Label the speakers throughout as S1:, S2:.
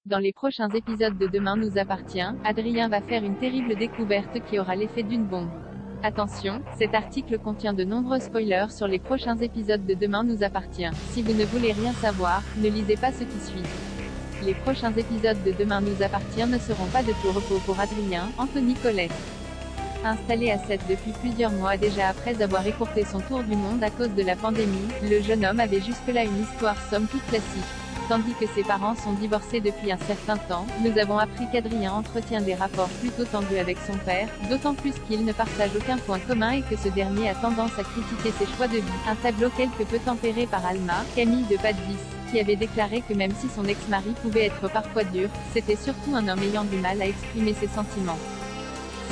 S1: Dans les prochains épisodes de Demain nous appartient, Adrien va faire une terrible découverte qui aura l'effet d'une bombe. Attention, cet article contient de nombreux spoilers sur les prochains épisodes de Demain nous appartient. Si vous ne voulez rien savoir, ne lisez pas ce qui suit. Les prochains épisodes de Demain nous appartient ne seront pas de tout repos pour Adrien, Anthony Colette. Installé à Sète depuis plusieurs mois déjà après avoir écourté son tour du monde à cause de la pandémie, le jeune homme avait jusque-là une histoire somme toute classique. Tandis que ses parents sont divorcés depuis un certain temps, nous avons appris qu'Adrien entretient des rapports plutôt tendus avec son père, d'autant plus qu'ils ne partagent aucun point commun et que ce dernier a tendance à critiquer ses choix de vie. Un tableau quelque peu tempéré par Alma, Camille de Padvis, qui avait déclaré que même si son ex-mari pouvait être parfois dur, c'était surtout un homme ayant du mal à exprimer ses sentiments.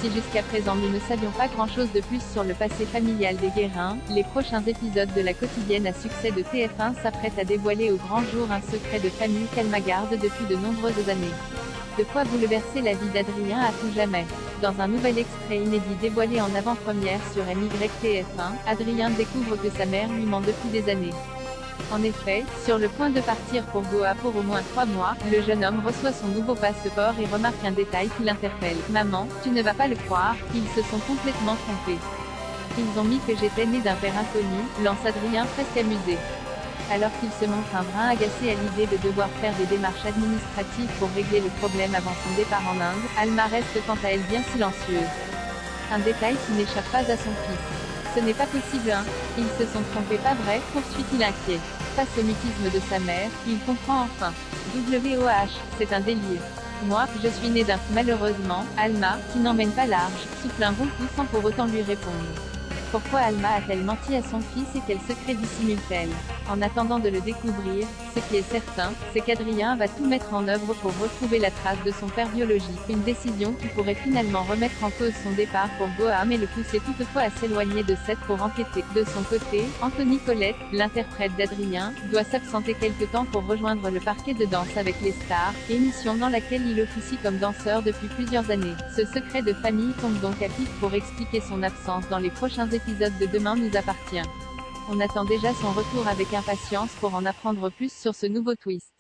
S1: Si jusqu'à présent nous ne savions pas grand-chose de plus sur le passé familial des Guérin, les prochains épisodes de la quotidienne à succès de TF1 s'apprêtent à dévoiler au grand jour un secret de famille qu'Alma garde depuis de nombreuses années. De quoi bouleverser la vie d'Adrien à tout jamais. Dans un nouvel extrait inédit dévoilé en avant-première sur MYTF1, Adrien découvre que sa mère lui ment depuis des années. En effet, sur le point de partir pour Goa pour au moins 3 mois, le jeune homme reçoit son nouveau passeport et remarque un détail qui l'interpelle. « Maman, tu ne vas pas le croire, ils se sont complètement trompés. Ils ont mis que j'étais né d'un père inconnu », lance Adrien presque amusé. Alors qu'il se montre un brin agacé à l'idée de devoir faire des démarches administratives pour régler le problème avant son départ en Inde, Alma reste quant à elle bien silencieuse. Un détail qui n'échappe pas à son fils. « Ce n'est pas possible hein, ils se sont trompés pas vrai ?» poursuit-il inquiet. Face au mutisme de sa mère, il comprend enfin. WOH, c'est un délire. Moi, je suis né d'un. Malheureusement, Alma, qui n'emmène pas large, souffle un bon coup sans pour autant lui répondre. Pourquoi Alma a-t-elle menti à son fils et quel secret dissimule-t-elle? En attendant de le découvrir, ce qui est certain, c'est qu'Adrien va tout mettre en œuvre pour retrouver la trace de son père biologique. Une décision qui pourrait finalement remettre en cause son départ pour Goa mais le pousser toutefois à s'éloigner de Sète pour enquêter. De son côté, Anthony Colette, l'interprète d'Adrien, doit s'absenter quelque temps pour rejoindre le parquet de danse avec les stars, émission dans laquelle il officie comme danseur depuis plusieurs années. Ce secret de famille tombe donc à pic pour expliquer son absence dans les prochains épisodes de Demain nous appartient. On attend déjà son retour avec impatience pour en apprendre plus sur ce nouveau twist.